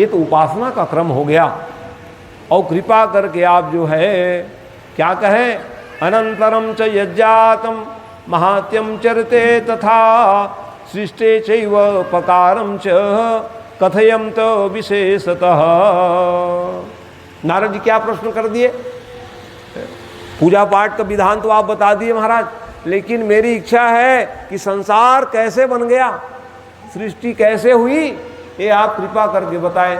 ये तो उपासना का क्रम हो गया। और कृपा करके आप जो है क्या कहें, अनंतरम च यज्जातम महात्यम चरते तथा सृष्टे चैव पकारम च कथयम तो विशेषतः। नारद जी क्या प्रश्न कर दिए, पूजा पाठ का विधान तो आप बता दिए महाराज, लेकिन मेरी इच्छा है कि संसार कैसे बन गया, सृष्टि कैसे हुई, ये आप कृपा करके बताएं।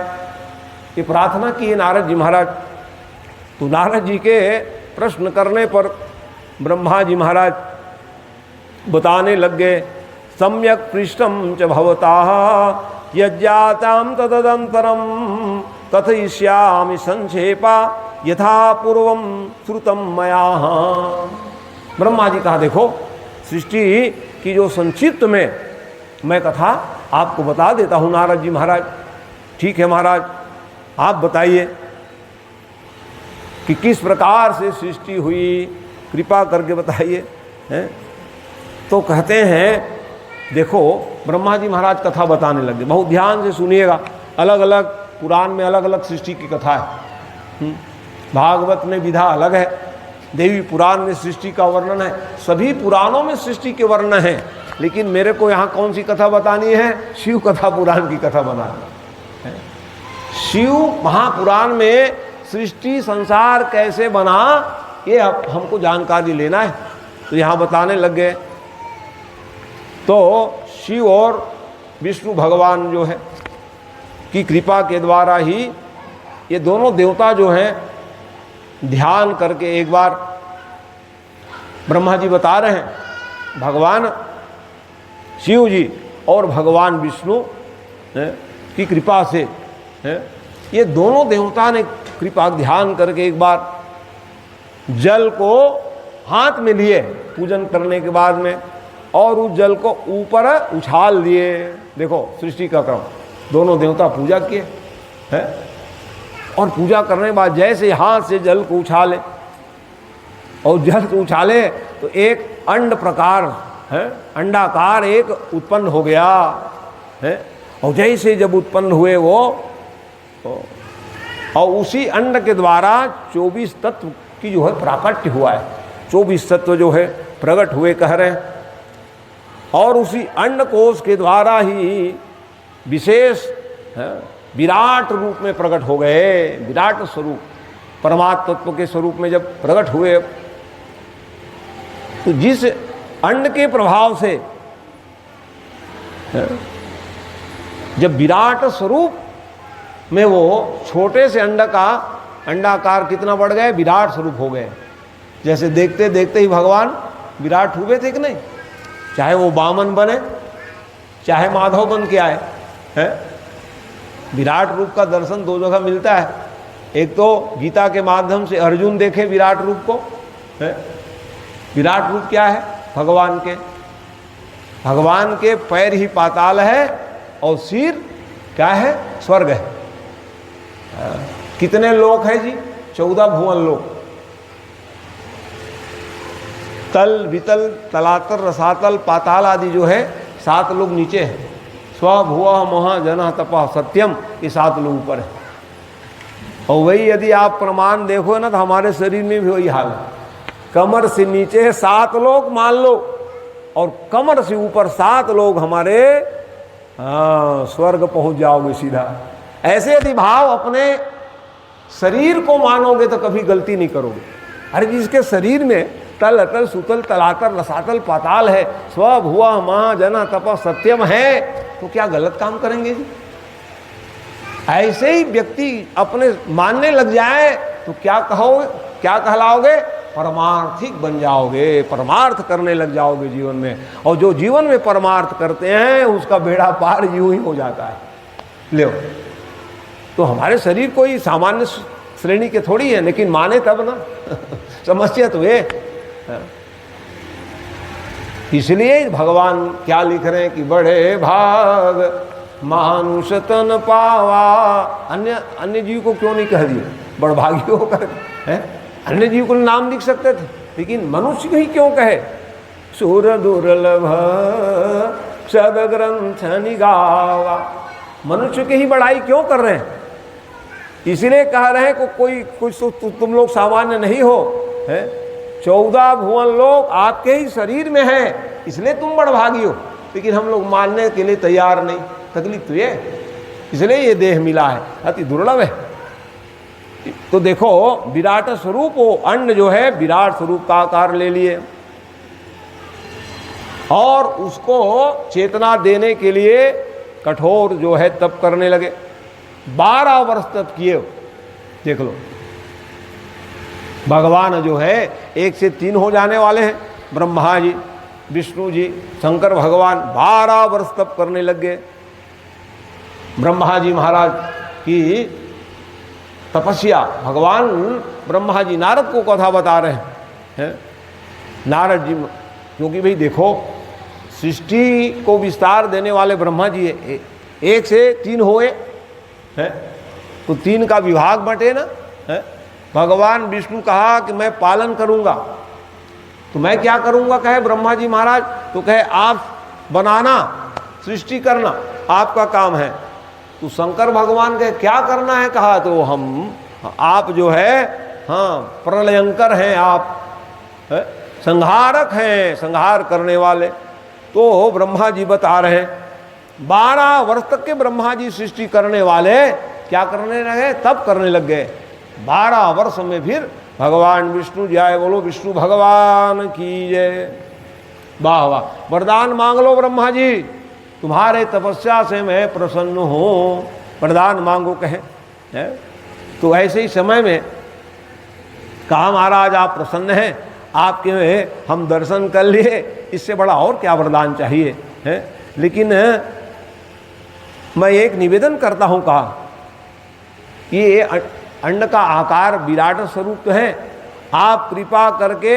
ये प्रार्थना की है नारद जी महाराज। तो नारद जी के प्रश्न करने पर ब्रह्मा जी महाराज बताने लग गए, सम्यक पृष्ठम च भवताः यज्जातां तदनन्तरं कथयिष्यामि संक्षेपा यथा पूर्वं श्रुतं मया। ब्रह्मा जी कहा, देखो सृष्टि की जो संक्षिप्त में मैं कथा आपको बता देता हूँ नारद जी महाराज। ठीक है महाराज, आप बताइए कि किस प्रकार से सृष्टि हुई, कृपा करके बताइए। हैं तो कहते हैं, देखो ब्रह्मा जी महाराज कथा बताने लगे, बहुत ध्यान से सुनिएगा। अलग अलग पुराण में अलग अलग सृष्टि की कथा है। भागवत में विधा अलग है, देवी पुराण में सृष्टि का वर्णन है, सभी पुराणों में सृष्टि के वर्णन है। लेकिन मेरे को यहाँ कौन सी कथा बतानी है, शिव कथा पुराण की कथा बनानी है। शिव महापुराण में सृष्टि संसार कैसे बना, ये हमको जानकारी लेना है, तो यहाँ बताने लग गए। तो शिव और विष्णु भगवान जो है की कृपा के द्वारा ही ये दोनों देवता जो हैं ध्यान करके, एक बार ब्रह्मा जी बता रहे हैं, भगवान शिव जी और भगवान विष्णु की कृपा से ये दोनों देवता ने कृपा ध्यान करके एक बार जल को हाथ में लिए पूजन करने के बाद में, और उस जल को ऊपर उछाल दिए। देखो सृष्टि का क्रम, दोनों देवता पूजा किए हैं, और पूजा करने के बाद जैसे हाथ से जल को उछाले, और जल को उछाले तो एक अंड प्रकार है, अंडाकार एक उत्पन्न हो गया है। और जैसे जब उत्पन्न हुए वो, और उसी अंड के द्वारा 24 तत्व की जो है प्राकट्य हुआ है, 24 तत्व जो है प्रकट हुए कह रहे हैं। और उसी अंड कोश के द्वारा ही विशेष विराट रूप में प्रकट हो गए। विराट स्वरूप परमात्म तत्व के स्वरूप में जब प्रकट हुए, तो जिस अंड के प्रभाव से जब विराट स्वरूप में वो छोटे से अंड का अंडाकार कितना बढ़ गए, विराट स्वरूप हो गए। जैसे देखते देखते ही भगवान विराट हुए थे कि नहीं, चाहे वो वामन बने चाहे माधव बन के आए हैं। विराट रूप का दर्शन दो जगह मिलता है, एक तो गीता के माध्यम से अर्जुन देखे विराट रूप को है। विराट रूप क्या है, भगवान के पैर ही पाताल है और सिर क्या है, स्वर्ग है। कितने लोक है जी, 14 भुवन लोक, तल वितल तलातर रसातल पाताल आदि जो है 7 लोग नीचे हैं। स्व भुवः महा जनः तपः सत्यम, ये 7 लोग ऊपर है। और वही यदि आप प्रमाण देखो ना, तो हमारे शरीर में भी वही हाल है। कमर से नीचे 7 लोग मान लो, और कमर से ऊपर 7 लोग हमारे स्वर्ग पहुंच जाओगे सीधा। ऐसे यदि भाव अपने शरीर को मानोगे तो कभी गलती नहीं करोगे। अरे जिसके शरीर में तल अतल सुतल तलातल रसातल पाताल है, स्व भुवः महा जनः तपः सत्यम है, तो क्या गलत काम करेंगे जी। ऐसे ही व्यक्ति अपने मानने लग जाए तो क्या कहोगे, क्या कहलाओगे, परमार्थिक बन जाओगे, परमार्थ करने लग जाओगे जीवन में। और जो जीवन में परमार्थ करते हैं उसका बेड़ा पार यूं ही हो जाता है। ले तो हमारे शरीर कोई सामान्य श्रेणी के थोड़ी है, लेकिन माने तब ना समस्या तो ये। इसलिए भगवान क्या लिख रहे हैं कि बड़े भाग मानुष तन पावा। अन्य जीव को क्यों नहीं कह दिए बड़भागी होकर है, अन्य जीव को नाम लिख सकते थे, लेकिन मनुष्य ही क्यों कहे। सुर दुर्लभ सद ग्रंथ निगावा, मनुष्य की ही बड़ाई क्यों कर रहे हैं? इसलिए कह रहे हैं कि कोई कुछ तो तुम लोग सामान्य नहीं हो, है 14 भुवन लोग आपके ही शरीर में हैं, इसलिए तुम बड़भागी हो। लेकिन हम लोग मानने के लिए तैयार नहीं। तकलीफ तो ये, इसलिए ये देह मिला है, अति दुर्लभ है। तो देखो विराट स्वरूप, वो अंड जो है विराट स्वरूप का आकार ले लिए और उसको चेतना देने के लिए कठोर जो है तप करने लगे। 12 वर्ष तप किए। देख लो, भगवान जो है 1 से 3 हो जाने वाले हैं, ब्रह्मा जी, विष्णु जी, शंकर भगवान 12 वर्ष तप करने लग गए। ब्रह्मा जी महाराज की तपस्या, भगवान ब्रह्मा जी नारद को कथा बता रहे हैं। नारद जी, क्योंकि भाई देखो सृष्टि को विस्तार देने वाले ब्रह्मा जी 1 से 3 हुए हैं, तो 3 का विभाग बटे ना है। भगवान विष्णु कहा कि मैं पालन करूंगा, तो मैं क्या करूंगा कहे ब्रह्मा जी महाराज, तो कहे आप बनाना, सृष्टि करना आपका काम है। तो शंकर भगवान के क्या करना है कहा, तो आप जो है हाँ प्रलयंकर हैं, आप है? संहारक हैं, संहार करने वाले। तो ब्रह्मा जी बता रहे 12 वर्ष तक के ब्रह्मा जी सृष्टि करने वाले क्या करने लगे, तब करने लग गए। 12 वर्ष में फिर भगवान विष्णु जी आए। बोलो विष्णु भगवान की जय। वाह वाह, वरदान मांग लो ब्रह्मा जी, तुम्हारे तपस्या से मैं प्रसन्न हूँ, वरदान मांगो कहे है। तो ऐसे ही समय में कहा महाराज आप प्रसन्न हैं, आपके हम दर्शन कर लिए, इससे बड़ा और क्या वरदान चाहिए है। लेकिन मैं एक निवेदन करता हूँ, कहा ये अंड का आकार विराट स्वरूप तो है, आप कृपा करके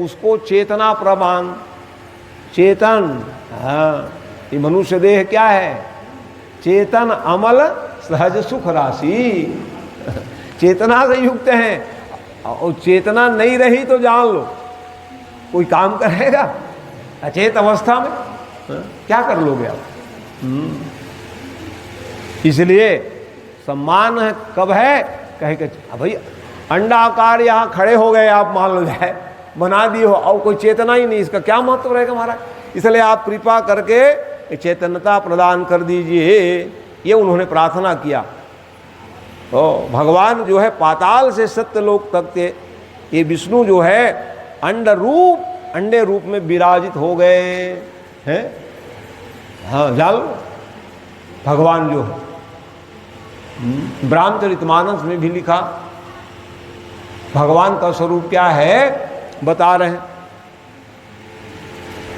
उसको चेतना प्रमाण, चेतन, हाँ ये मनुष्य देह क्या है, चेतन अमल सहज सुख राशि, चेतना से युक्त हैं। और चेतना नहीं रही तो जान लो कोई काम करेगा अचेत अवस्था में, क्या कर लोगे आप। इसलिए सम्मान है कब है, कहे कि भाई अंडाकार यहाँ खड़े हो गए आप, मान लो जाए बना दिए हो और कोई चेतना ही नहीं, इसका क्या महत्व रहेगा महाराज। इसलिए आप कृपा करके चेतनता प्रदान कर दीजिए, ये उन्होंने प्रार्थना किया। तो भगवान जो है पाताल से सत्यलोक तक के, ये विष्णु जो है अंडे रूप में विराजित हो गए हैं। हाँ जान लो, भगवान जो है ब्रह्मचरितमानस में भी लिखा, भगवान का स्वरूप क्या है बता रहे हैं।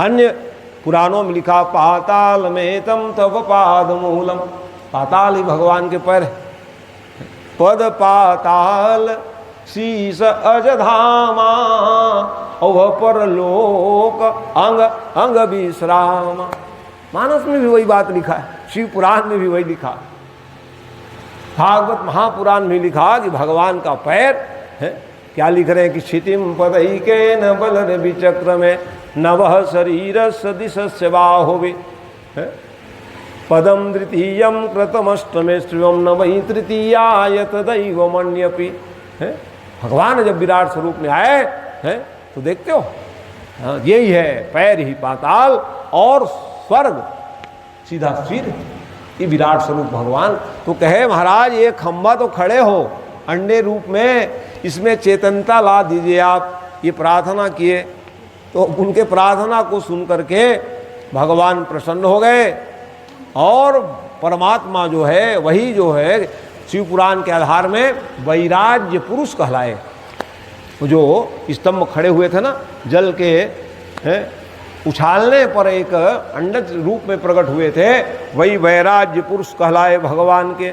अन्य पुराणों में लिखा पाताल में तम तव पाद मूलम, पाताल ही भगवान के पैर है। पद पाताल शीस अजधामा औ परलोक अंग अंग विश्रामा। मानस में भी वही बात लिखा है, शिव पुराण में भी वही लिखा, भागवत महापुराण में लिखा कि भगवान का पैर है। क्या लिख रहे हैं कि क्षितिम पदैके न बल विचक्र में नवः शरीर सदिश बाहुवे, पदम द्वितीयम कृतमष्टमे श्रियम न वही तृतीयाय तदैवमन्यपि। भगवान जब विराट स्वरूप में आए हैं तो देखते हो यही है, पैर ही पाताल और स्वर्ग सीधा सिर, ये विराट स्वरूप भगवान। तो कहे महाराज ये खंबा तो खड़े हो अंडे रूप में, इसमें चेतनता ला दीजिए आप, ये प्रार्थना किए। तो उनके प्रार्थना को सुन करके भगवान प्रसन्न हो गए और परमात्मा जो है वही जो है शिव पुराण के आधार में वैराग्य पुरुष कहलाए। जो स्तंभ खड़े हुए थे ना जल के उछालने पर एक अंडज रूप में प्रकट हुए थे, वही वैराग्य पुरुष कहलाए भगवान के।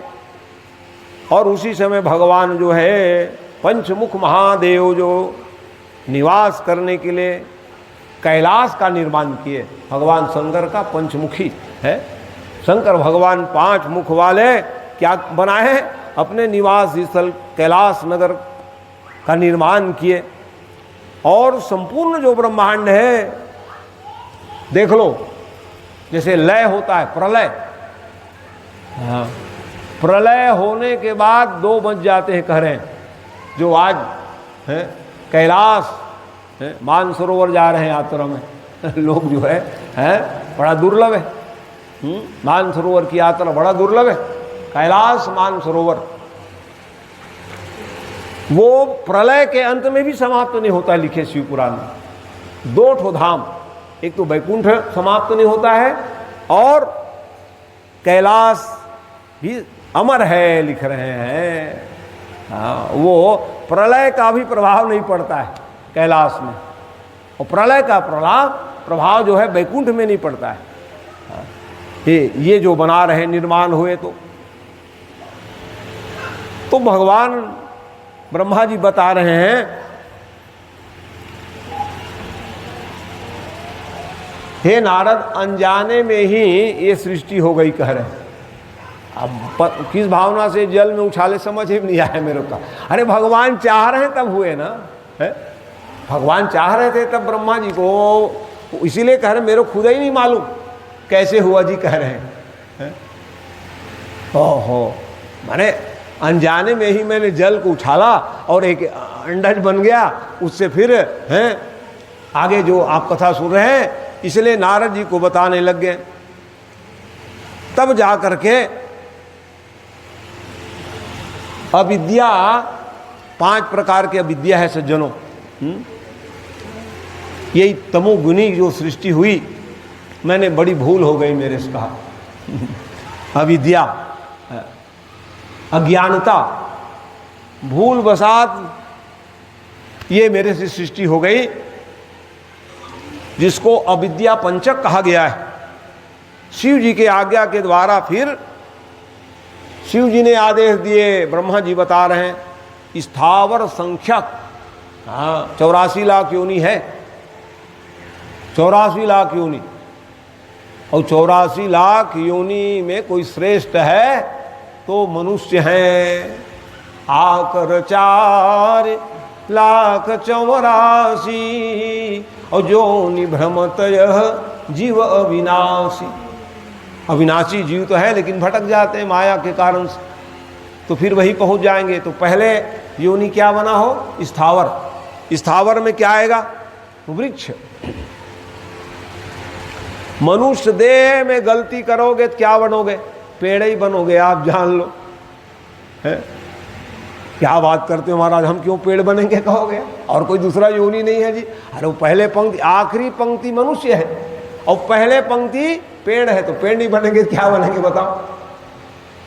और उसी समय भगवान जो है पंचमुख महादेव जो निवास करने के लिए कैलाश का निर्माण किए। भगवान शंकर का पंचमुखी है, शंकर भगवान 5 मुख वाले क्या बनाए, अपने निवास स्थल कैलाश नगर का निर्माण किए। और संपूर्ण जो ब्रह्मांड है देख लो, जैसे लय होता है प्रलय, हाँ, प्रलय होने के बाद दो बच जाते हैं, कह रहे हैं। जो आज है कैलाश है, मानसरोवर जा रहे हैं यात्रा में लोग जो है बड़ा दुर्लभ है। मानसरोवर की यात्रा बड़ा दुर्लभ है, कैलाश मानसरोवर। वो प्रलय के अंत में भी समाप्त नहीं होता है, लिखे शिव पुराण में। दो ठो धाम, एक तो वैकुंठ समाप्त नहीं होता है और कैलाश भी अमर है, लिख रहे हैं। हाँ, वो प्रलय का भी प्रभाव नहीं पड़ता है कैलाश में, और प्रलय का प्रभाव जो है वैकुंठ में नहीं पड़ता है। हाँ, ये जो बना रहे निर्माण हुए तो भगवान ब्रह्मा जी बता रहे हैं, हे नारद, अनजाने में ही ये सृष्टि हो गई, कह रहे हैं। अब किस भावना से जल में उछाले समझ ही नहीं आया मेरे को। अरे भगवान चाह रहे हैं तब हुए ना, है? भगवान चाह रहे थे तब ब्रह्मा जी को, इसीलिए कह रहे मेरे को खुद ही नहीं मालूम कैसे हुआ जी, कह रहे हैं। ओहो, माने अनजाने में ही मैंने जल को उछाला और एक अंडज बन गया, उससे फिर हैं आगे जो आप कथा सुन रहे हैं, इसलिए नारद जी को बताने लग गए। तब जा करके अविद्या, 5 प्रकार की अविद्या है सज्जनों। यही तमोगुनी जो सृष्टि हुई, मैंने बड़ी भूल हो गई मेरे से कहा अविद्या, अज्ञानता, भूल बसात ये मेरे से सृष्टि हो गई, जिसको अविद्या पंचक कहा गया है। शिव जी के आज्ञा के द्वारा फिर शिव जी ने आदेश दिए, ब्रह्मा जी बता रहे हैं, स्थावर संख्यक 84 लाख योनि है, 84 लाख योनि, और 84 लाख योनि में कोई श्रेष्ठ है तो मनुष्य हैं। आकर 4 लाख 84 और जोनि भ्रमत यह जीव अविनाशी। अविनाशी जीव तो है लेकिन भटक जाते हैं माया के कारण से, तो फिर वही पहुंच जाएंगे। तो पहले योनि क्या बना हो? स्थावर। स्थावर में क्या आएगा? वृक्ष। मनुष्य देह में गलती करोगे तो क्या बनोगे? पेड़ ही बनोगे, आप जान लो। है क्या बात करते हो महाराज, हम क्यों पेड़ बनेंगे कहोगे? और कोई दूसरा योनि नहीं है जी। अरे वो पहले पंक्ति, आखिरी पंक्ति मनुष्य है और पहले पंक्ति पेड़ है, तो पेड़ नहीं बनेंगे क्या बनेंगे बताओ?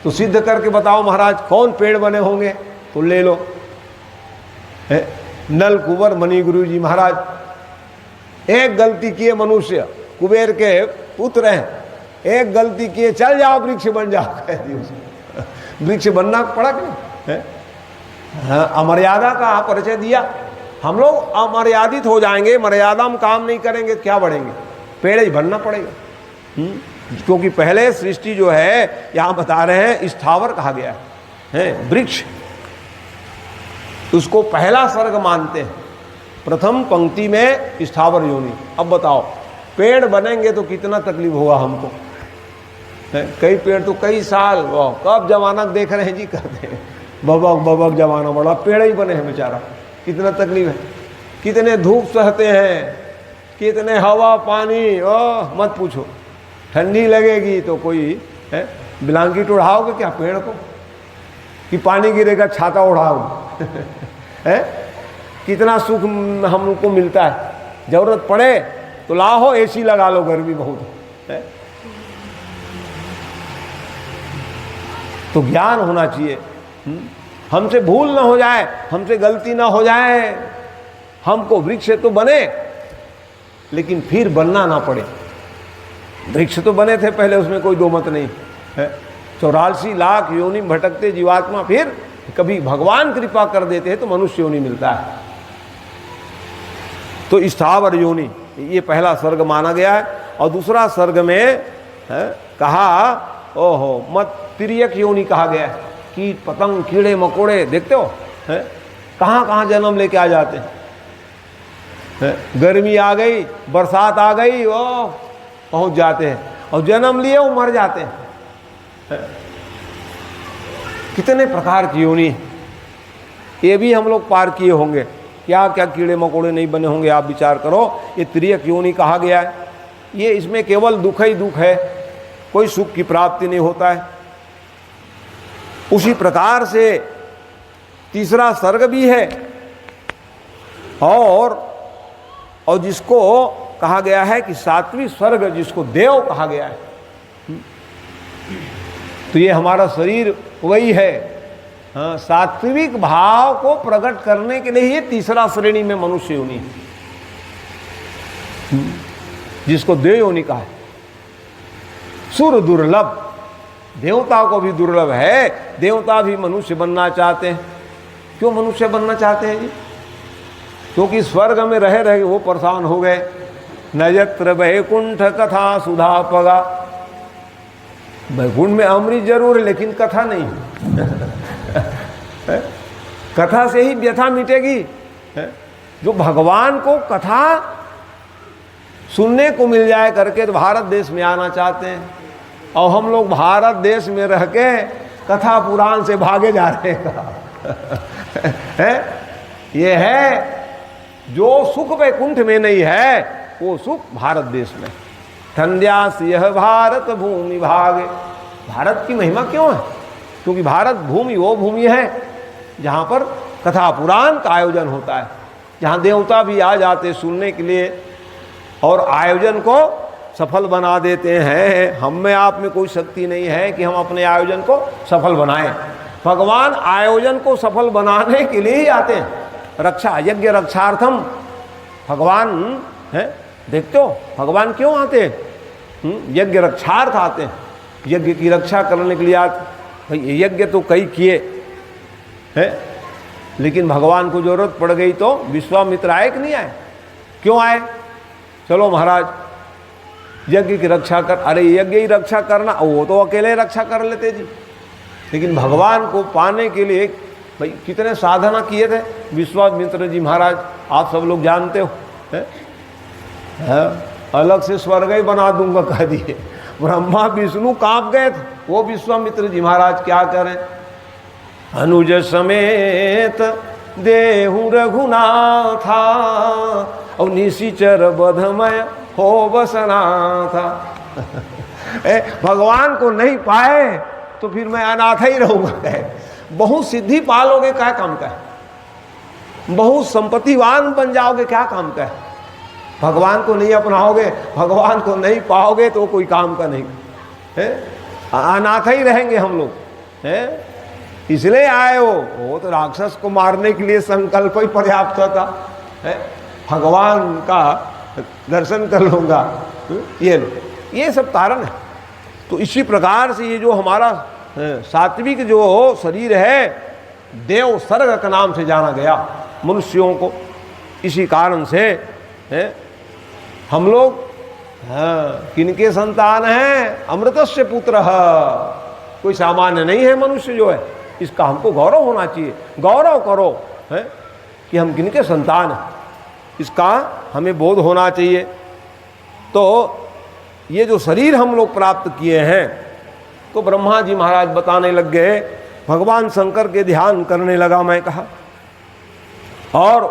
तो सिद्ध करके बताओ महाराज, कौन पेड़ बने होंगे? तो ले लो, नल कुंवर मणि गुरु जी महाराज। एक गलती किए मनुष्य, कुबेर के पुत्र हैं, एक गलती किए, चल जाओ वृक्ष बन जाओ, कह दिए उसे। वृक्ष बनना पड़ा कि नहीं? अमर्यादा का परिचय दिया। हम लोग अमर्यादित हो जाएंगे, मर्यादा में काम नहीं करेंगे तो क्या बढ़ेंगे? पेड़ ही बनना पड़ेगा। क्योंकि पहले सृष्टि जो है यहाँ बता रहे हैं स्थावर कहा गया है, वृक्ष, उसको पहला सर्ग मानते हैं। प्रथम पंक्ति में स्थावर योनि। अब बताओ पेड़ बनेंगे तो कितना तकलीफ होगा हमको? कई पेड़ तो कई साल, कब जमाना देख रहे हैं जी, करते हैं बबक जमाना, बड़ा पेड़ ही बने हैं बेचारा, कितना तकलीफ है, कितने धूप सहते हैं, कितने हवा पानी, ओह मत पूछो। ठंडी लगेगी तो कोई ब्लैंकेट उड़ाओगे क्या पेड़ को? कि पानी गिरेगा छाता उड़ाओगे? है कितना सुख हमको मिलता है। जरूरत पड़े तो लाओ एसी लगा लो, गर्मी बहुत है। तो ज्ञान होना चाहिए, हमसे भूल ना हो जाए, हमसे गलती ना हो जाए, हमको वृक्ष तो बने लेकिन फिर बनना ना पड़े। वृक्ष तो बने थे पहले, उसमें कोई दो मत नहीं है। 84 लाख योनि भटकते जीवात्मा, फिर कभी भगवान कृपा कर देते हैं तो मनुष्य योनि मिलता है। तो स्थावर योनि ये पहला सर्ग माना गया है। और दूसरा सर्ग में कहा, ओहो मत तिर्यक योनि कहा गया है। कीट पतंग कीड़े मकोड़े देखते हो कहाँ कहाँ जन्म लेके आ जाते हैं। गर्मी आ गई, बरसात आ गई, ओ पहुँच जाते हैं, और जन्म लिए वो मर जाते हैं। कितने प्रकार की योनि है, ये भी हम लोग पार किए होंगे। क्या क्या कीड़े मकोड़े नहीं बने होंगे, आप विचार करो। ये त्रियक योनि कहा गया है, ये इसमें केवल दुख ही दुख है, कोई सुख की प्राप्ति नहीं होता है। उसी प्रकार से तीसरा सर्ग भी है, और जिसको कहा गया है कि सात्विक स्वर्ग, जिसको देव कहा गया है। तो ये हमारा शरीर वही है, हाँ, सात्विक भाव को प्रकट करने के लिए ये तीसरा श्रेणी में मनुष्य योनि है, जिसको देव योनि कहा है। सुर दुर्लभ, देवता को भी दुर्लभ है, देवता भी मनुष्य बनना चाहते हैं। क्यों मनुष्य बनना चाहते हैं जी? क्योंकि स्वर्ग में रह रहे वो परेशान हो गए। नयत्र वैकुंठ कथा सुधा पगा, वैकुंठ में अमृत जरूर है लेकिन कथा नहीं कथा से ही व्यथा मिटेगी। जो भगवान को कथा सुनने को मिल जाए करके तो भारत देश में आना चाहते हैं, और हम लोग भारत देश में रह के कथा पुराण से भागे जा रहे हैं। ये है जो सुख वैकुंठ में नहीं है, वो सुख भारत देश में। ठंड्यास यह भारत भूमि भागे। भारत की महिमा क्यों है? क्योंकि भारत भूमि वो भूमि है जहाँ पर कथा पुराण का आयोजन होता है, जहाँ देवता भी आ जाते सुनने के लिए और आयोजन को सफल बना देते हैं। हम में आप में कोई शक्ति नहीं है कि हम अपने आयोजन को सफल बनाएं। भगवान आयोजन को सफल बनाने के लिए ही आते हैं। रक्षा यज्ञ रक्षार्थम भगवान है, देखते हो भगवान क्यों आते हैं? यज्ञ रक्षार्थ आते हैं, यज्ञ की रक्षा करने के लिए आते। भाई यज्ञ तो कई किए हैं, लेकिन भगवान को जरूरत पड़ गई तो विश्वामित्र आए कि नहीं आए? क्यों आए? चलो महाराज यज्ञ की रक्षा कर। अरे यज्ञ की रक्षा करना, वो तो अकेले रक्षा कर लेते जी, लेकिन भगवान को पाने के लिए भाई कितने साधना किए थे विश्वामित्र जी महाराज, आप सब लोग जानते हो। अलग से स्वर्ग ही बना दूंगा कह दिए। ब्रह्मा विष्णु कांप गए थे, वो विश्वामित्र जी महाराज क्या करें। अनुज समेत देहु रघुनाथा, और निशिचर बधमय हो बसना था। भगवान को नहीं पाए तो फिर मैं अनाथ ही रहूंगा। बहुत सिद्धि पालोगे क्या काम का है, बहुत संपत्तिवान बन जाओगे क्या काम का है। भगवान को नहीं अपनाओगे, भगवान को नहीं पाओगे तो कोई काम का नहीं है। अनाथ ही रहेंगे हम लोग हैं। इसलिए आए वो तो राक्षस को मारने के लिए संकल्प ही पर्याप्त था है। भगवान का दर्शन कर लूँगा, ये सब कारण है। तो इसी प्रकार से ये जो हमारा सात्विक जो शरीर है, देव सर्ग का नाम से जाना गया मनुष्यों को। इसी कारण से हम लोग किनके संतान हैं? अमृतस्य पुत्र। कोई सामान्य नहीं है मनुष्य जो है, इसका हमको गौरव होना चाहिए। गौरव करो है कि हम किनके संतान हैं, इसका हमें बोध होना चाहिए। तो ये जो शरीर हम लोग प्राप्त किए हैं, तो ब्रह्मा जी महाराज बताने लग गए। भगवान शंकर के ध्यान करने लगा मैं कहा, और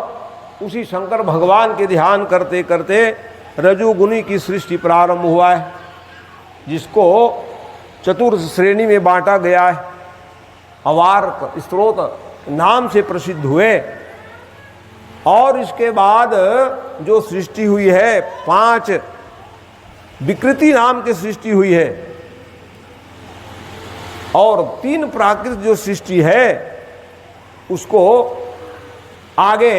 उसी शंकर भगवान के ध्यान करते करते रजोगुणी की सृष्टि प्रारंभ हुआ है, जिसको चतुर्थ श्रेणी में बांटा गया है। अवार्क स्त्रोत नाम से प्रसिद्ध हुए, और इसके बाद जो सृष्टि हुई है 5 विकृति नाम की सृष्टि हुई है, और 3 प्राकृत जो सृष्टि है उसको आगे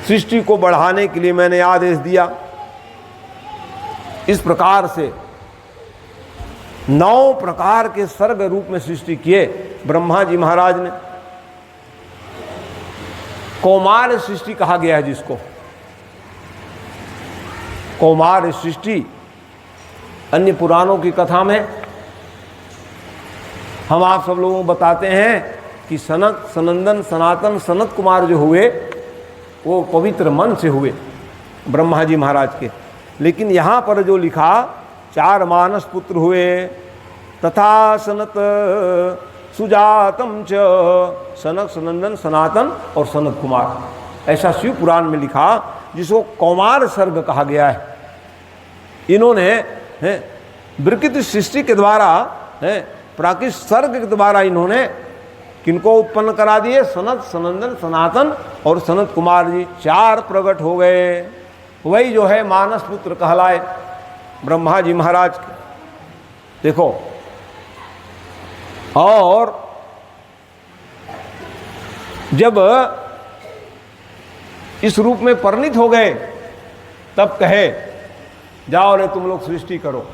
सृष्टि को बढ़ाने के लिए मैंने आदेश दिया। इस प्रकार से 9 प्रकार के सर्ग रूप में सृष्टि किए ब्रह्मा जी महाराज ने। कौमार सृष्टि कहा गया है जिसको, कौमार सृष्टि अन्य पुराणों की कथा में हम आप सब लोगों को बताते हैं कि सनक सनंदन सनातन सनत कुमार जो हुए वो पवित्र मन से हुए ब्रह्मा जी महाराज के। लेकिन यहाँ पर जो लिखा 4 मानस पुत्र हुए, तथा सनत सुजातम च, सनक सनंदन सनातन और सनत कुमार, ऐसा शिव पुराण में लिखा, जिसको कौमार सर्ग कहा गया है। इन्होंने विकृत सृष्टि के द्वारा, प्राकृत सर्ग के द्वारा इन्होंने किनको उत्पन्न करा दिए? सनत सनंदन सनातन और सनत कुमार जी, 4 प्रकट हो गए। वही जो है मानस पुत्र कहलाए ब्रह्मा जी महाराज के। देखो, और जब इस रूप में परिणित हो गए, तब कहे जाओ रे तुम लोग सृष्टि करो।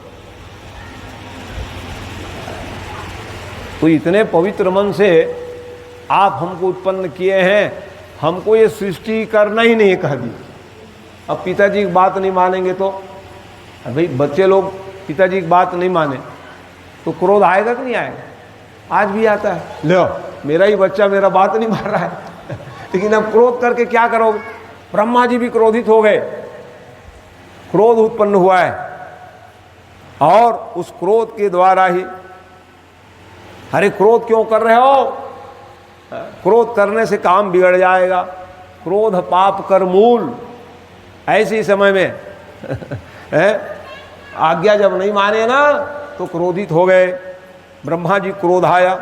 तो इतने पवित्र मन से आप हमको उत्पन्न किए हैं, हमको ये सृष्टि करना ही नहीं कह दी। अब पिताजी की बात नहीं मानेंगे तो, भाई बच्चे लोग पिताजी की बात नहीं माने तो क्रोध आएगा कि नहीं आएगा? आज भी आता है, लो मेरा ही बच्चा मेरा बात नहीं मान रहा है। लेकिन अब क्रोध करके क्या करोगे? ब्रह्मा जी भी क्रोधित हो गए, क्रोध उत्पन्न हुआ है, और उस क्रोध के द्वारा ही, अरे क्रोध क्यों कर रहे हो? क्रोध करने से काम बिगड़ जाएगा, क्रोध पाप कर मूल। ऐसे समय में आज्ञा जब नहीं माने ना तो क्रोधित हो गए। ब्रह्मा जी क्रोध आया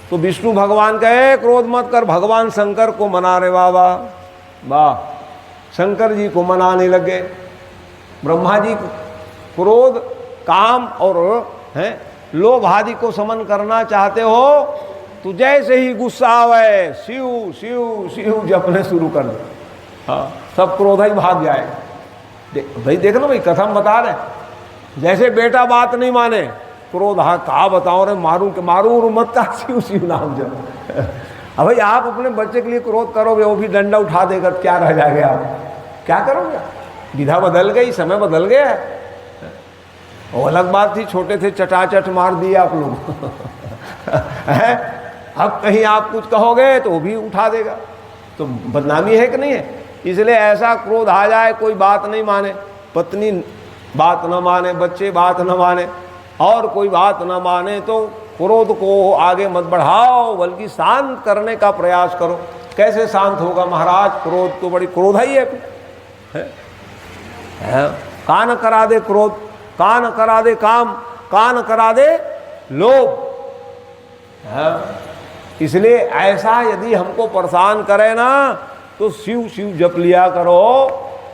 तो विष्णु भगवान कहे क्रोध मत कर, भगवान शंकर को मना रहे बाबा। वाह, शंकर जी को मनाने लगे। ब्रह्मा जी क्रोध, काम और लोभ आदि को समन करना चाहते हो तो जैसे ही गुस्सा आवे शिव शिव शिव जपने शुरू कर दो, हाँ सब क्रोध ही भाग जाए। भाई देखो ना, भाई कथा हम बता रहे, जैसे बेटा बात नहीं माने क्रोध, हाँ कहा बताओ रे, मारू के मारू मत का, शिव शिव नाम जप। अब भाई आप अपने बच्चे के लिए क्रोध करोगे, वो भी डंडा उठा देकर क्या रह जाएगा? आप क्या करोगे? विधा बदल गई, समय बदल गया है। वो अलग बात थी, छोटे थे चटाचट मार दिए आप लोग। अब कहीं आप कुछ कहोगे तो वो भी उठा देगा, तो बदनामी है कि नहीं है? इसलिए ऐसा क्रोध आ जाए, कोई बात नहीं माने, पत्नी बात न माने, बच्चे बात न माने, और कोई बात न माने, तो क्रोध को आगे मत बढ़ाओ, बल्कि शांत करने का प्रयास करो। कैसे शांत होगा महाराज? क्रोध तो बड़ी क्रोध ही है। कान करा दे क्रोध, कान करा दे काम, कान करा दे लोभ। इसलिए ऐसा यदि हमको परेशान करे ना तो शिव शिव जप लिया करो,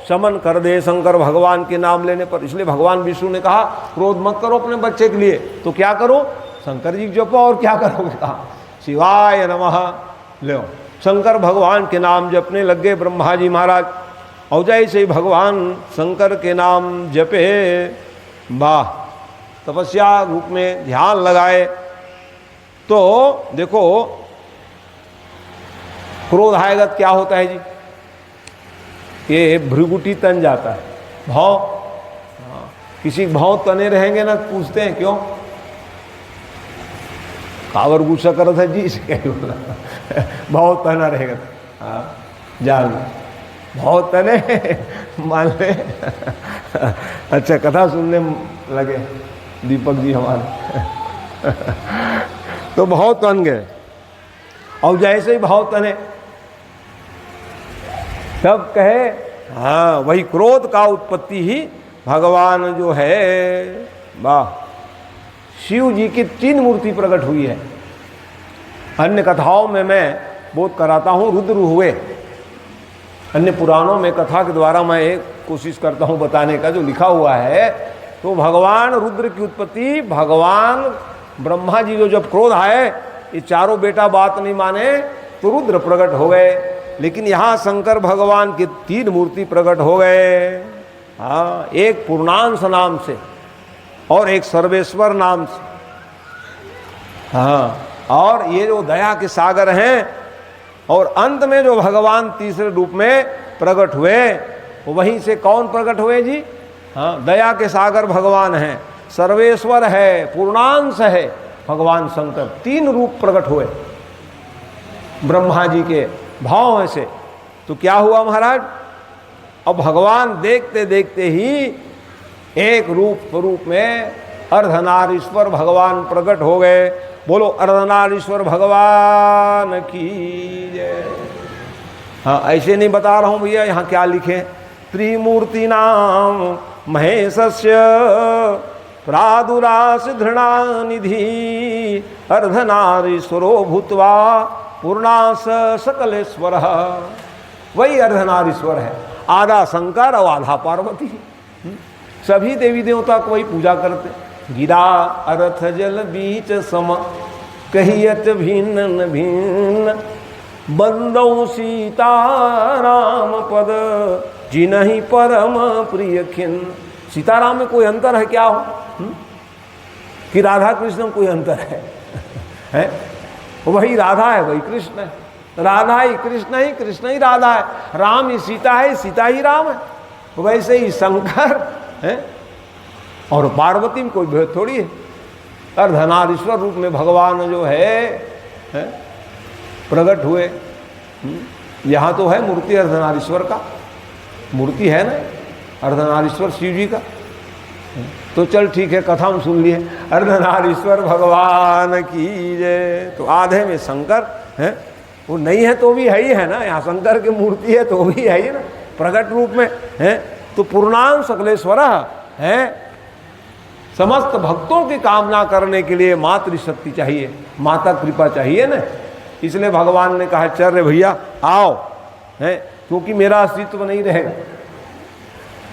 शमन कर दे शंकर भगवान के नाम लेने पर। इसलिए भगवान विष्णु ने कहा क्रोध मत करो अपने बच्चे के लिए, तो क्या करो? शंकर जी जपो। और क्या करोगे? कहा शिवाय नमः। लो शंकर भगवान के नाम जपने लग गए ब्रह्मा जी महाराज। और जैसे ही भगवान शंकर के नाम जपे, वाह, तपस्या रूप में ध्यान लगाए, तो देखो क्रोध आएगा क्या होता है जी? ये भ्रुगुटी तन जाता है, भाव। किसी भाव तने रहेंगे ना, पूछते हैं क्यों? कावर गुस्सा कर था जी, इसे क्या बोला? भाव तना रहेगा। हाँ जान भाव तने मान ले। अच्छा कथा सुनने लगे दीपक जी हमारे। तो भाव तन गए, और जैसे ही भाव तने तब कहे हाँ वही क्रोध का उत्पत्ति ही भगवान जो है, वाह, शिव जी की 3 मूर्ति प्रकट हुई है। अन्य कथाओं में मैं बोध कराता हूँ रुद्र हुए, अन्य पुराणों में कथा के द्वारा मैं एक कोशिश करता हूँ बताने का जो लिखा हुआ है। तो भगवान रुद्र की उत्पत्ति, भगवान ब्रह्मा जी जो जब क्रोध आए, ये चारों बेटा बात नहीं माने तो रुद्र प्रकट हो गए। लेकिन यहाँ शंकर भगवान के 3 मूर्ति प्रकट हो गए। हाँ, एक पूर्णांश नाम से और एक सर्वेश्वर नाम से। हाँ, और ये जो दया के सागर हैं, और अंत में जो भगवान तीसरे रूप में प्रकट हुए, वहीं से कौन प्रकट हुए जी? हाँ, दया के सागर भगवान हैं, सर्वेश्वर है, पूर्णांश है भगवान शंकर। 3 रूप प्रकट हुए ब्रह्मा जी के भाव से। तो क्या हुआ महाराज? अब भगवान देखते देखते ही एक रूप स्वरूप में अर्धनारीश्वर भगवान प्रकट हो गए। बोलो अर्धनारीश्वर भगवान की जय। हाँ, ऐसे नहीं बता रहा हूँ भैया, यहाँ क्या लिखे, त्रिमूर्ति नाम महेशस्य प्रादुरास धृणानिधि अर्धनारीश्वरो भूत्वा पूर्णास सकलेश्वर। वही अर्धनारीश्वर है, आधा शंकर और आधा पार्वती। सभी देवी देवता को वही पूजा करते। गिरा अर्थ जल बीच सम कहियत भिन्न भिन्न बंदौ सीता राम पद जिनहि परम प्रिय खिन्न। सीताराम में कोई अंतर है क्या हो? कि राधा कृष्ण में कोई अंतर है? वही राधा है, वही कृष्ण है। राधा ही कृष्ण ही, कृष्ण ही राधा है। राम ही सीता है, सीता ही राम है। वैसे ही शंकर है और पार्वती में कोई भेद थोड़ी है। अर्धनारीश्वर रूप में भगवान जो है प्रकट हुए। यहाँ तो है मूर्ति अर्धनारीश्वर का, मूर्ति है ना अर्धनारीश्वर शिव जी का। तो चल ठीक है, कथा हम सुन लिए, अर्धनारीश्वर भगवान की जय। तो आधे में शंकर है, वो नहीं है तो भी है ही है ना, यहाँ शंकर की मूर्ति है तो भी है ही ना प्रकट रूप में है। तो पूर्णांग सकलेश्वर है। समस्त भक्तों की कामना करने के लिए मातृशक्ति चाहिए, माता कृपा चाहिए ना। इसलिए भगवान ने कहा चल रे भैया आओ, है, क्योंकि मेरा अस्तित्व नहीं रहेगा।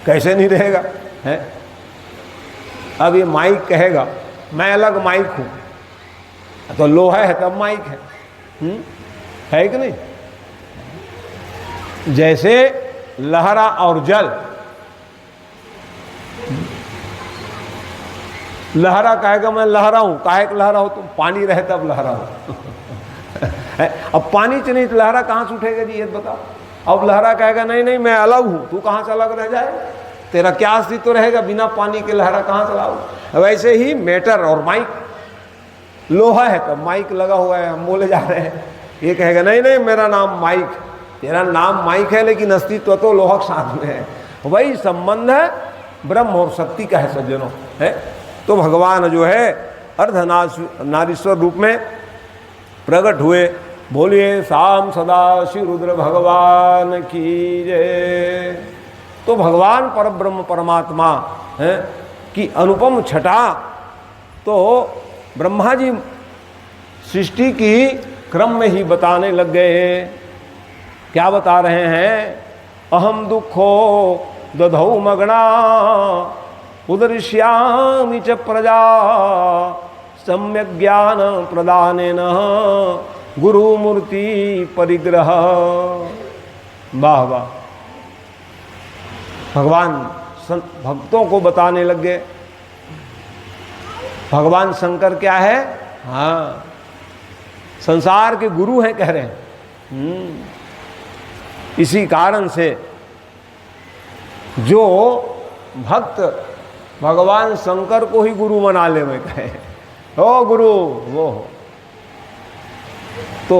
कैसे नहीं रहेगा है? अब ये माइक कहेगा मैं अलग माइक हूँ, तो लोहा है तब माइक है कि नहीं? जैसे लहरा और जल, लहरा कहेगा मैं लहरा हूँ, काहे के लहरा हो तुम? पानी रहे तब लहरा हो। अब पानी से नहीं तो लहरा कहाँ से उठेगा जी, ये बताओ। अब लहरा कहेगा नहीं नहीं मैं अलग हूँ, तू कहाँ से अलग रह जाए? तेरा क्या अस्तित्व तो रहेगा बिना पानी के? लहरा कहाँ से लाओ? वैसे ही मैटर और माइक, लोहा है तब माइक लगा हुआ है, हम बोले जा रहे हैं। ये कहेगा नहीं नहीं मेरा नाम माइक, तेरा नाम माइक है लेकिन अस्तित्व तो लोहा के साथ में है। वही संबंध है ब्रह्म और शक्ति का है सज्जनों है। तो भगवान जो है अर्धनारीश्वर रूप में प्रकट हुए। बोलिए शाम सदा शिव रुद्र भगवान की जय। तो भगवान परब्रह्म परमात्मा है कि अनुपम छटा तो ब्रह्मा जी सृष्टि की क्रम में ही बताने लग गए। क्या बता रहे हैं? अहम दुखो दधौ मगना उदृश्यामि च प्रजा सम्यक ज्ञान प्रदानेन गुरु मूर्ति परिग्रह। वाह वाह, भगवान भक्तों को बताने लग गए। भगवान शंकर क्या है? हाँ, संसार के गुरु हैं कह रहे हैं। इसी कारण से जो भक्त भगवान शंकर को ही गुरु बना ले, मैं कहे ओ गुरु वो हो, तो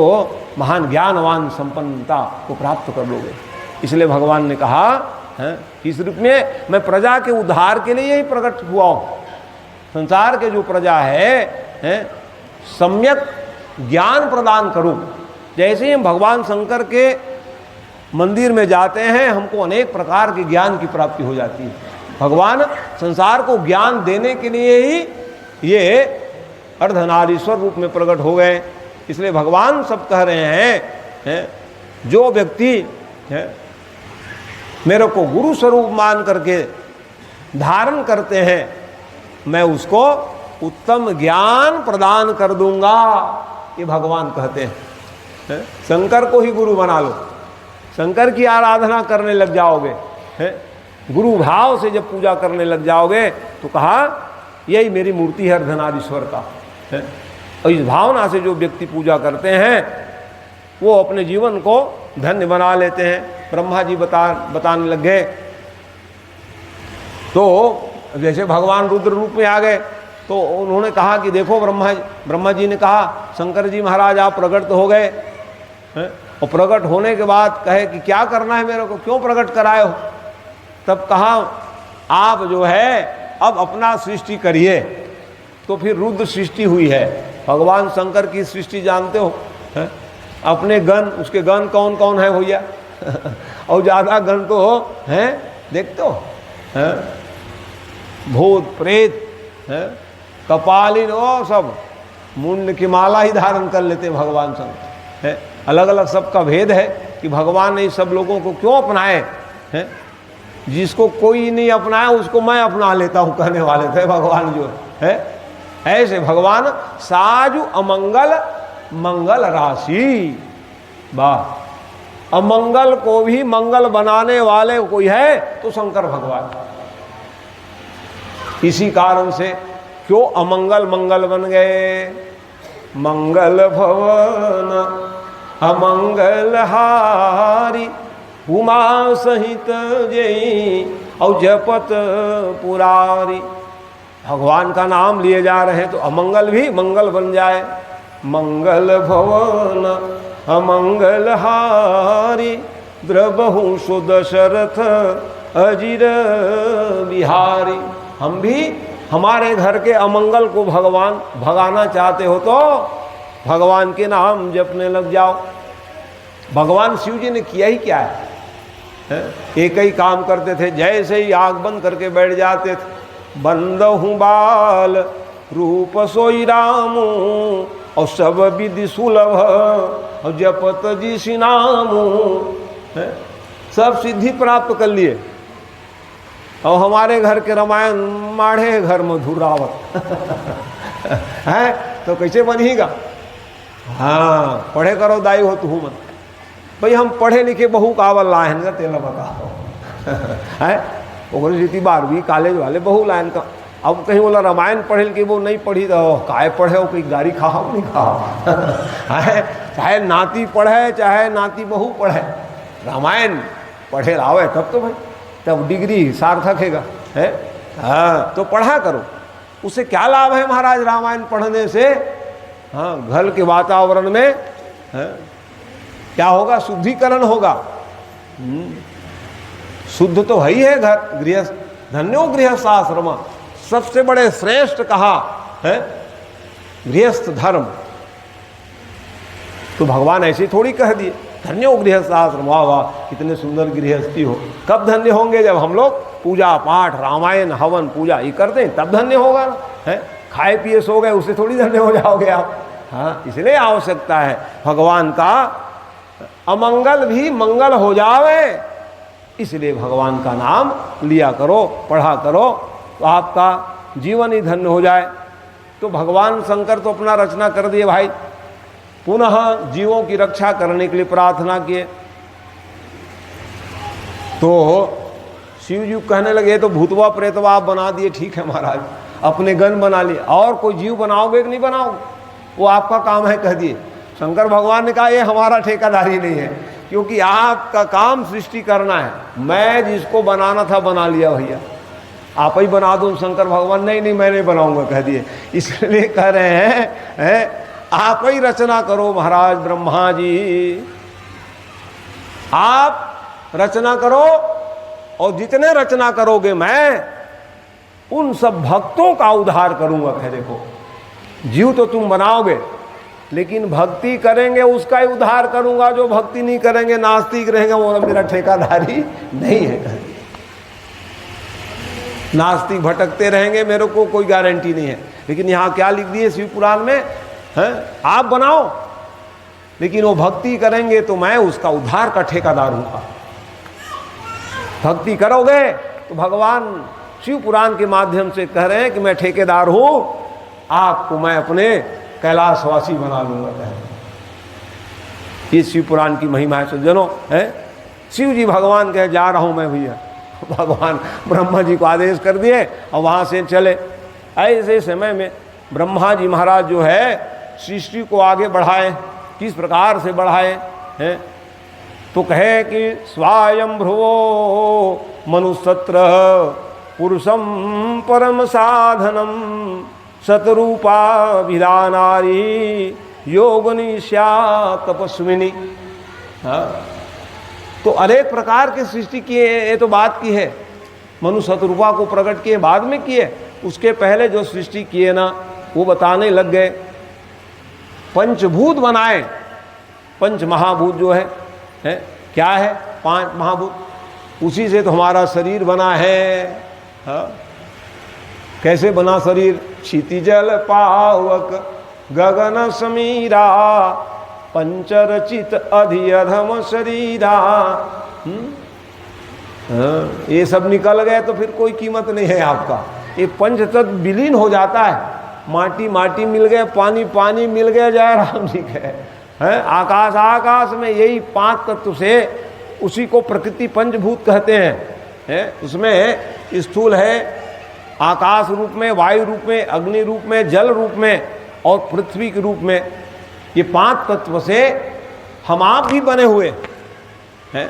महान ज्ञानवान संपन्नता को प्राप्त कर लोगे। इसलिए भगवान ने कहा है इस रूप में मैं प्रजा के उद्धार के लिए ही प्रकट हुआ हूँ। संसार के जो प्रजा है सम्यक ज्ञान प्रदान करूँ। जैसे ही हम भगवान शंकर के मंदिर में जाते हैं हमको अनेक प्रकार के ज्ञान की प्राप्ति हो जाती है। भगवान संसार को ज्ञान देने के लिए ही ये अर्धनारीश्वर रूप में प्रकट हो गए। इसलिए भगवान सब कह रहे हैं जो व्यक्ति मेरे को गुरु स्वरूप मान करके धारण करते हैं मैं उसको उत्तम ज्ञान प्रदान कर दूंगा। ये भगवान कहते हैं। शंकर को ही गुरु बना लो, शंकर की आराधना करने लग जाओगे, गुरु भाव से जब पूजा करने लग जाओगे तो कहा यही मेरी मूर्ति है अर्धनारीश्वर का। और इस भावना से जो व्यक्ति पूजा करते हैं वो अपने जीवन को धन्य बना लेते हैं। ब्रह्मा जी बताने लग गए। तो जैसे भगवान रुद्र रूप में आ गए तो उन्होंने कहा कि देखो ब्रह्मा जी ने कहा शंकर जी महाराज आप प्रकट हो गए। और प्रकट होने के बाद कहे कि क्या करना है मेरे को, क्यों प्रकट कराए हो? तब कहा आप जो है अब अपना सृष्टि करिए। तो फिर रुद्र सृष्टि हुई है। भगवान शंकर की सृष्टि जानते हो, है? अपने गण, उसके गण कौन कौन है भैया? और ज़्यादा गण तो हैं, देखते हो, हैं? भूत प्रेत, हैं? कपालिन, वो सब मुंड की माला ही धारण कर लेते भगवान शंकर, है? अलग अलग सबका भेद है कि भगवान ने सब लोगों को क्यों अपनाए हैं? जिसको कोई नहीं अपनाया उसको मैं अपना लेता हूँ कहने वाले थे भगवान जो है। ऐसे भगवान साजु अमंगल मंगल राशि, वाह, अमंगल को भी मंगल बनाने वाले कोई है तो शंकर भगवान। इसी कारण से क्यों अमंगल मंगल बन गए? मंगल भवन अमंगल हारी, उमा सहित जय और जपत पुरारी। भगवान का नाम लिए जा रहे हैं तो अमंगल भी मंगल बन जाए। मंगल भवन अमंगल हारी, द्रबहु सुदशरथ अजिर बिहारी। हम भी हमारे घर के अमंगल को भगवान भगाना चाहते हो तो भगवान के नाम जपने लग जाओ। भगवान शिव जी ने किया ही क्या है? एक ही काम करते थे, जैसे ही आँख बंद करके बैठ जाते थे, बंद हूँ बाल रूप सोई रामू और सब विधि सुलभ और जपत जी सी नामू, सब सिद्धि प्राप्त कर लिए। और हमारे घर के रामायण माढ़े घर मधुर रावत है तो कैसे बनेगा? हाँ, पढ़े करो दाई हो तू मत। भाई हम पढ़े लिखे बहु कावल लाइन का तेला बताओ है, ओकरे रीति 12वीं कॉलेज वाले बहु लाइन का। अब कहीं बोला रामायण पढ़े कि वो नहीं पढ़ी तो काय पढ़े हो, कोई गाड़ी खाओ नहीं खाओ है। चाहे नाती पढ़े चाहे नाती बहू पढ़े, रामायण पढ़े लावे तब तो भाई, तब डिग्री सार्थक है। हाँ, तो पढ़ा करो। उससे क्या लाभ है महाराज रामायण पढ़ने से? हाँ, घर के वातावरण में है क्या होगा? शुद्धिकरण होगा। शुद्ध तो है ही है घर, गृहस्थ धन्यो गृहस्थ आश्रम, सबसे बड़े श्रेष्ठ कहा है गृहस्थ धर्म। तो भगवान ऐसे थोड़ी कह दिए धन्यो गृहस्थ आश्रम, वाह वाह कितने सुंदर गृहस्थी हो। कब धन्य होंगे? जब हम लोग पूजा पाठ रामायण हवन पूजा ये करते हैं तब धन्य होगा ना, है? खाए पिए सो गए उससे थोड़ी धन्य हो जाओगे आप। हाँ, इसलिए आवश्यकता है भगवान का अमंगल भी मंगल हो जावे, इसलिए भगवान का नाम लिया करो, पढ़ा करो, तो आपका जीवन ही धन्य हो जाए। तो भगवान शंकर तो अपना रचना कर दिए भाई, पुनः जीवों की रक्षा करने के लिए प्रार्थना किए। तो शिव जी कहने लगे तो भूतवा प्रेतवा आप बना दिए, ठीक है महाराज, अपने गण बना लिए, और कोई जीव बनाओगे कि नहीं बनाओगे? वो आपका काम है कह दिए। शंकर भगवान ने कहा ये हमारा ठेकेदारी नहीं है, क्योंकि आपका काम सृष्टि करना है, मैं जिसको बनाना था बना लिया भैया, आप ही बना दो। शंकर भगवान नहीं नहीं मैं नहीं बनाऊंगा कह दिए। इसलिए कह रहे हैं आप ही रचना करो महाराज ब्रह्मा जी, आप रचना करो, और जितने रचना करोगे मैं उन सब भक्तों का उद्धार करूंगा। कह देखो, जीव तो तुम बनाओगे लेकिन भक्ति करेंगे उसका ही उद्धार करूंगा, जो भक्ति नहीं करेंगे नास्तिक रहेंगे वो मेरा ठेकेदारी नहीं है। नास्तिक भटकते रहेंगे, मेरे को कोई गारंटी नहीं है। लेकिन यहाँ क्या लिख दिए शिव पुराण में है, आप बनाओ लेकिन वो भक्ति करेंगे तो मैं उसका उद्धार का ठेकेदार हूँ। भक्ति करोगे तो भगवान शिव पुराण के माध्यम से कह रहे हैं कि मैं ठेकेदार हूँ, आपको मैं अपने कैलाशवासी बना लूँगा। ये शिव पुराण की महिमा है सज्जनों, है। शिव जी भगवान कहे जा रहा हूँ मैं भैया, भगवान ब्रह्मा जी को आदेश कर दिए और वहाँ से चले। ऐसे समय में ब्रह्मा जी महाराज जो है सृष्टि को आगे बढ़ाए, किस प्रकार से बढ़ाए हैं? तो कहे कि स्वायंभ्रुवो मनुसत्र पुरुषम परम साधनम शतरूपा विधानारी योगनिशा तपस्विनी। हाँ, तो अनेक प्रकार के सृष्टि किए, ये तो बात की है। मनु शतरूपा को प्रकट किए बाद में किए, उसके पहले जो सृष्टि किए ना वो बताने लग गए। पंचभूत बनाए, पंच महाभूत जो है क्या है? 5 महाभूत, उसी से तो हमारा शरीर बना है। हाँ? कैसे बना शरीर? क्षितिजल पावक गगन समीरा पंचरचित अधिअधम शरीरा। ये सब निकल गए तो फिर कोई कीमत नहीं है आपका। ये पंचतत्व विलीन हो जाता है। माटी माटी मिल गए, पानी पानी मिल गया, जय राम जी के हैं। आकाश आकाश में, यही 5 तत्व से, उसी को प्रकृति पंचभूत कहते हैं। उसमें स्थूल है आकाश रूप में, वायु रूप में, अग्नि रूप में, जल रूप में और पृथ्वी के रूप में। ये 5 तत्व से हम आप भी बने हुए हैं।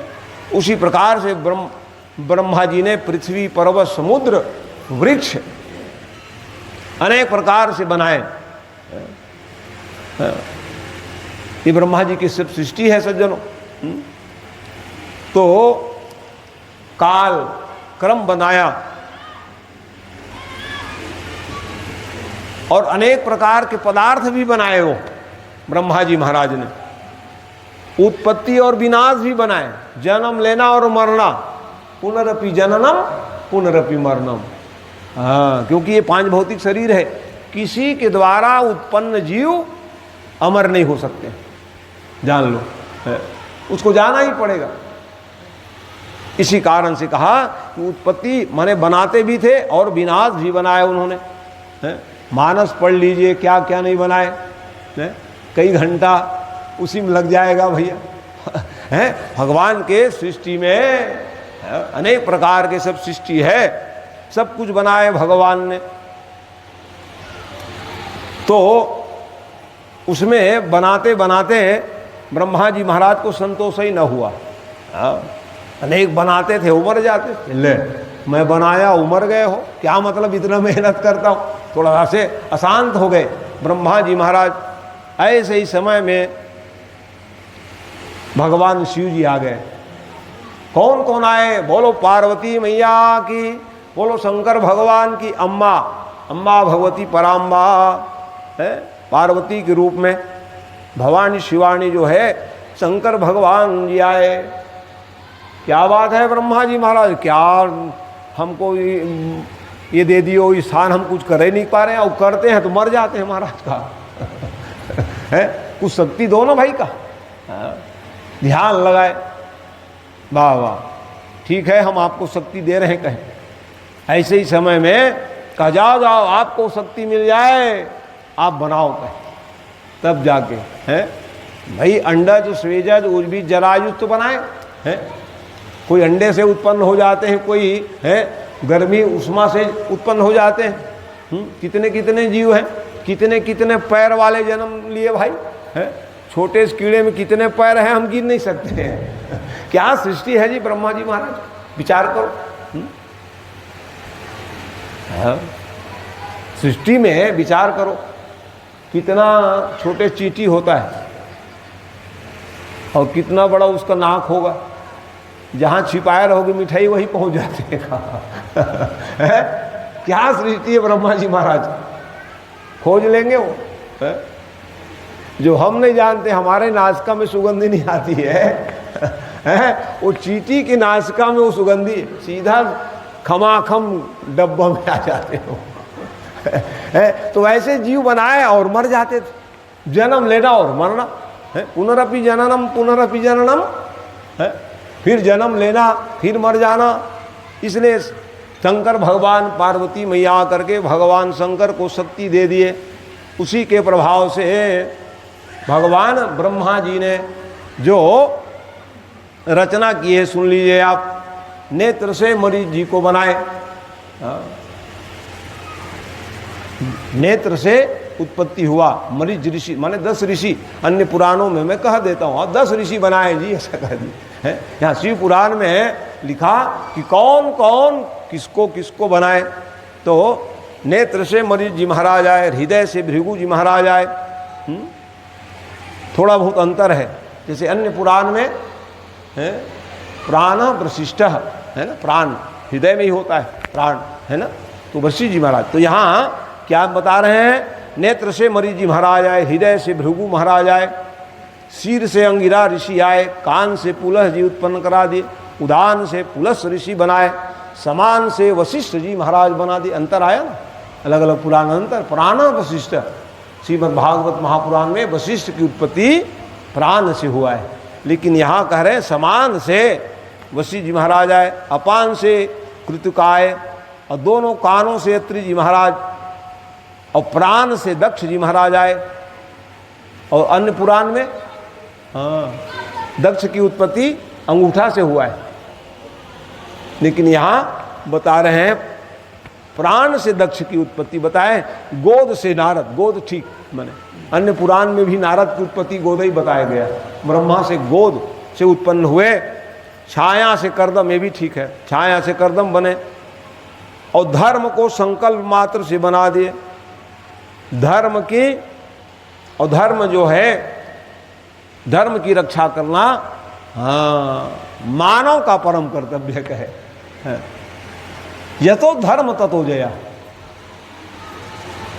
उसी प्रकार से ब्रह्मा जी ने पृथ्वी, पर्वत, समुद्र, वृक्ष अनेक प्रकार से बनाए। ये ब्रह्मा जी की सिर्फ सृष्टि है सज्जनों। तो काल क्रम बनाया और अनेक प्रकार के पदार्थ भी बनाए वो ब्रह्मा जी महाराज ने। उत्पत्ति और विनाश भी बनाए, जन्म लेना और मरना, पुनरपि जननम पुनरपि मरणम। हाँ, क्योंकि ये 5 भौतिक शरीर है, किसी के द्वारा उत्पन्न जीव अमर नहीं हो सकते, जान लो है। उसको जाना ही पड़ेगा। इसी कारण से कहा कि उत्पत्ति माने बनाते भी थे और विनाश भी बनाए उन्होंने। मानस पढ़ लीजिए, क्या क्या नहीं बनाए, कई घंटा उसी में लग जाएगा भैया। भगवान के सृष्टि में अनेक प्रकार के सब सृष्टि है, सब कुछ बनाए भगवान ने। तो उसमें बनाते बनाते ब्रह्मा जी महाराज को संतोष ही न हुआ। अनेक बनाते थे, उमर जाते थे। ले मैं बनाया उमर गए हो, क्या मतलब इतना मेहनत करता हूँ। थोड़ा से अशांत हो गए ब्रह्मा जी महाराज। ऐसे ही समय में भगवान शिव जी आ गए। कौन कौन आए? बोलो पार्वती मैया की, बोलो शंकर भगवान की अम्मा, अम्मा भगवती पराम्बा है पार्वती के रूप में। भवानी शिवानी जो है शंकर भगवान जी आए। क्या बात है ब्रह्मा जी महाराज, क्या हमको ये दे दियो, ये स्थान हम कुछ कर ही नहीं पा रहे हैं, और करते हैं तो मर जाते हैं महाराज का। है कुछ शक्ति दो ना भाई का। ध्यान लगाए, वाह वाह, ठीक है हम आपको शक्ति दे रहे हैं कहें। ऐसे ही समय में कहा जाओ जाओ आपको शक्ति मिल जाए, आप बनाओ कहें, तब जाके हैं भाई। अंडज स्वेजज उर्वी जरायुज तो बनाए हैं। कोई अंडे से उत्पन्न हो जाते हैं, कोई है गर्मी उष्मा से उत्पन्न हो जाते हैं। कितने कितने जीव हैं, कितने कितने पैर वाले जन्म लिए भाई है। छोटे से कीड़े में कितने पैर हैं हम गिन नहीं सकते हैं। क्या सृष्टि है जी ब्रह्मा जी महाराज, विचार करो। सृष्टि में विचार करो, कितना छोटे चींटी होता है और कितना बड़ा उसका नाक होगा। जहाँ छिपाए रहोगे मिठाई वहीं पहुँच जाते हैं। क्या सृष्टि है ब्रह्मा जी महाराज, खोज लेंगे वो है? जो हम नहीं जानते। हमारे नासिका में सुगंधी नहीं आती है, वो चींटी की नासिका में वो सुगंधी सीधा खमाखम डब्बा में आ जाते हो। तो ऐसे जीव बनाए और मर जाते थे। जन्म लेना और मरना है, पुनरपि जननम पुनरपि जननम है, फिर जन्म लेना फिर मर जाना। इसलिए शंकर भगवान पार्वती मैया करके भगवान शंकर को शक्ति दे दिए। उसी के प्रभाव से भगवान ब्रह्मा जी ने जो रचना की है सुन लीजिए आप। नेत्र से मरीज जी को बनाए, नेत्र से उत्पत्ति हुआ मरीज ऋषि, माने 10 ऋषि। अन्य पुराणों में मैं कह देता हूँ 10 ऋषि बनाए जी, ऐसा कह दी है। यहाँ शिव पुराण में लिखा कि कौन कौन किसको किसको बनाए। तो नेत्र से मरीज जी महाराज आए, हृदय से भृगु जी महाराज आए। थोड़ा बहुत अंतर है, जैसे अन्य पुराण में है प्राण वशिष्ठ है ना, प्राण हृदय में ही होता है प्राण है ना, तो वशिष्ठ जी महाराज। तो यहाँ क्या बता रहे हैं नेत्र से मरीजी महाराज आए, हृदय से भृगु महाराज आए, सिर से अंगिरा ऋषि आए, कान से पुलह जी उत्पन्न करा दिए, उदान से पुलस ऋषि बनाए, समान से वशिष्ठ जी महाराज बना दिए। अंतर आया ना, अलग अलग पुराण अंतर। प्राण वशिष्ठ, श्रीमद् भागवत महापुराण में वशिष्ठ की उत्पत्ति प्राण से हुआ है, लेकिन यहाँ कह रहे हैं समान से वशिष्ठ जी महाराज आए, अपान से कृतुकाय, और दोनों कानों से अत्रि जी महाराज, और प्राण से दक्ष जी महाराज आए। और अन्य पुराण में दक्ष की उत्पत्ति अंगूठा से हुआ है, लेकिन यहाँ बता रहे हैं प्राण से दक्ष की उत्पत्ति बताए, गोद से नारद, गोद ठीक माने अन्य पुराण में भी नारद की उत्पत्ति गोद ही बताया गया, ब्रह्मा से गोद से उत्पन्न हुए, छाया से कर्दम, ये भी ठीक है, छाया से कर्दम बने, और धर्म को संकल्प मात्र से बना दिए। धर्म की, और धर्म जो है, धर्म की रक्षा करना मानव का परम कर्तव्य कहे। यतो धर्म ततो जया,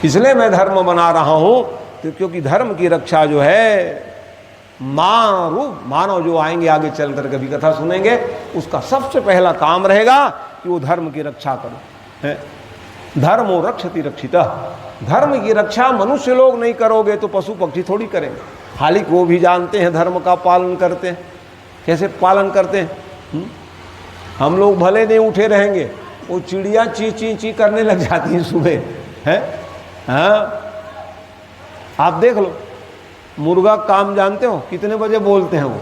इसलिए मैं धर्म बना रहा हूं तो क्योंकि धर्म की रक्षा जो है मानव जो आएंगे आगे चल कर कभी कथा सुनेंगे, उसका सबसे पहला काम रहेगा कि वो धर्म की रक्षा करो। धर्मो रक्षति रक्षिता, धर्म की रक्षा मनुष्य लोग नहीं करोगे तो पशु पक्षी थोड़ी करेंगे। हालांकि वो भी जानते हैं धर्म का पालन करते हैं, कैसे पालन करते हैं। हम लोग भले नहीं उठे रहेंगे, वो चिड़िया ची ची ची करने लग जाती हैं सुबह, है हाँ। आप देख लो, मुर्गा काम जानते हो कितने बजे बोलते हैं वो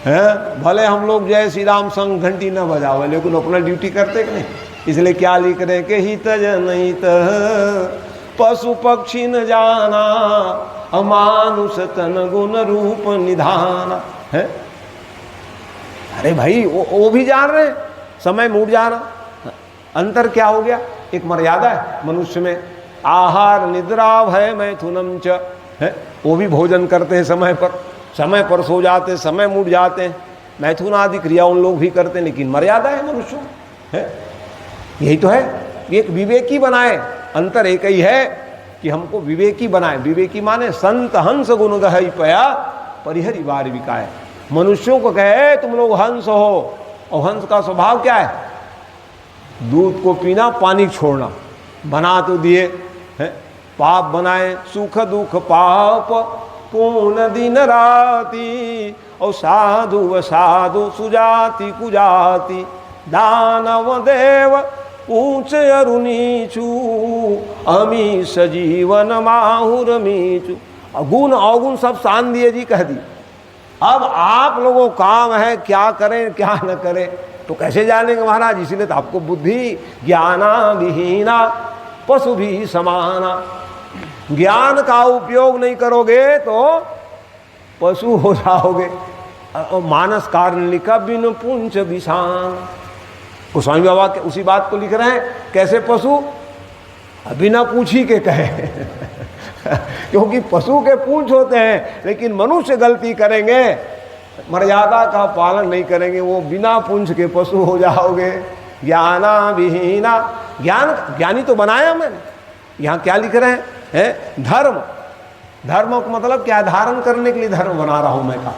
हैं। भले हम लोग जय श्री राम संग घंटी न बजावे, लेकिन अपना ड्यूटी करते कि नहीं। इसलिए क्या लिख रहे हैं कि हित जनहित पशु पक्षी न जाना, अमानुष तन गुण रूप निधाना है। अरे भाई वो भी जान रहे, समय मूड जाना। अंतर क्या हो गया, एक मर्यादा है मनुष्य में, आहार निद्रा भय मैथुनम च है। वो भी भोजन करते हैं समय पर सो जाते, समय मूड जाते हैं, मैथुन आदि क्रिया उन लोग भी करते हैं, लेकिन मर्यादा है मनुष्य है। यही तो है, एक विवेकी बनाए। अंतर एक ही है कि हमको विवेकी बनाए। विवेकी माने संत हंस गुण गहई पया परिहरि बार विकाय। मनुष्यों को कहे तुम लोग हंस हो, और हंस का स्वभाव क्या है, दूध को पीना, पानी छोड़ना। बना तो दिए है, पाप बनाए, सुख दुख पाप पूर्ण दिन राति, और साधु व साधु सुजाति कुजाति, दानव देव ऊंच अरु नीचू, अमी सजीवन माहुर मीचू। गुण अवगुण सब शान दिए जी, कह दी। अब आप लोगों को काम है क्या करें क्या न करें, तो कैसे जानेंगे महाराज। इसलिए तो आपको बुद्धि ज्ञाना विहीना पशु भी समाना। ज्ञान का उपयोग नहीं करोगे तो पशु हो जाओगे। मानस कारण लिखा बिन पुंछ विषान, गोस्वामी बाबा के उसी बात को लिख रहे हैं। कैसे पशु, बिना पूछी के कहे क्योंकि पशु के पूंछ होते हैं, लेकिन मनुष्य गलती करेंगे, मर्यादा का पालन नहीं करेंगे, वो बिना पूंछ के पशु हो जाओगे। ज्ञाना विहीना, ज्ञानी तो बनाया मैंने। यहाँ क्या लिख रहे हैं, धर्म। धर्म का मतलब क्या, धारण करने के लिए धर्म बना रहा हूं मैं कहा।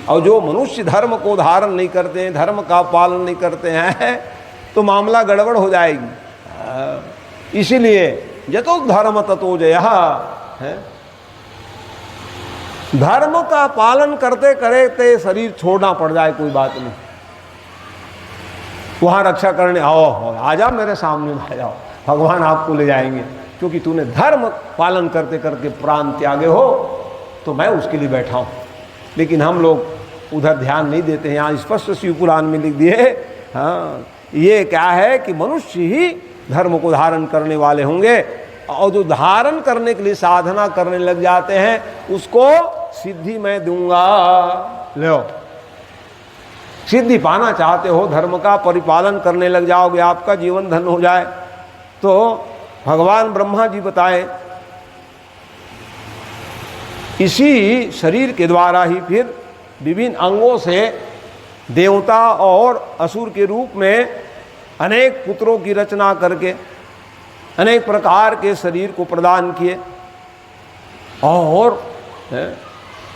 और जो मनुष्य धर्म को धारण नहीं करते हैं, धर्म का पालन नहीं करते हैं, तो मामला गड़बड़ हो जाएगी। इसीलिए यतो धर्म ततो जयः है। धर्म का पालन करते करते शरीर छोड़ना पड़ जाए कोई बात नहीं, वहां रक्षा करने आओ, आ जाओ मेरे सामने आ जाओ, भगवान आपको ले जाएंगे, क्योंकि तूने धर्म पालन करते करके प्राण त्यागे हो, तो मैं उसके लिए बैठा हूं। लेकिन हम लोग उधर ध्यान नहीं देते हैं। यहाँ स्पष्ट शिव पुराण में लिख दिए। हाँ, ये क्या है कि मनुष्य ही धर्म को धारण करने वाले होंगे, और जो धारण करने के लिए साधना करने लग जाते हैं उसको सिद्धि मैं दूंगा। लो, सिद्धि पाना चाहते हो, धर्म का परिपालन करने लग जाओगे, आपका जीवन धन हो जाए, तो भगवान ब्रह्मा जी बताए इसी शरीर के द्वारा ही फिर विभिन्न अंगों से देवता और असुर के रूप में अनेक पुत्रों की रचना करके अनेक प्रकार के शरीर को प्रदान किए। और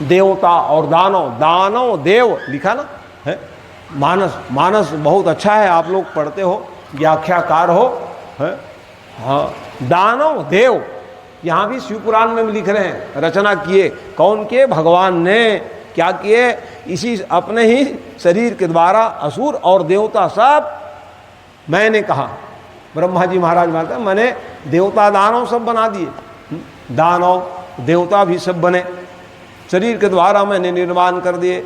देवता और दानव, दानव देव लिखा ना है। मानस, मानस बहुत अच्छा है, आप लोग पढ़ते हो, व्याख्याकार हो है। हाँ, दानव देव यहाँ भी शिवपुराण में लिख रहे हैं, रचना किए। कौन किए? भगवान ने। क्या किए? इसी अपने ही शरीर के द्वारा असुर और देवता सब मैंने कहा। ब्रह्मा जी महाराज मानते हैं मैंने देवता दानव सब बना दिए, दानव देवता भी सब बने, शरीर के द्वारा मैंने निर्माण कर दिए,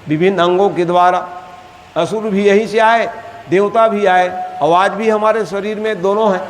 विभिन्न अंगों के द्वारा। असुर भी यहीं से आए, देवता भी आए, आवाज़ भी हमारे शरीर में दोनों हैं।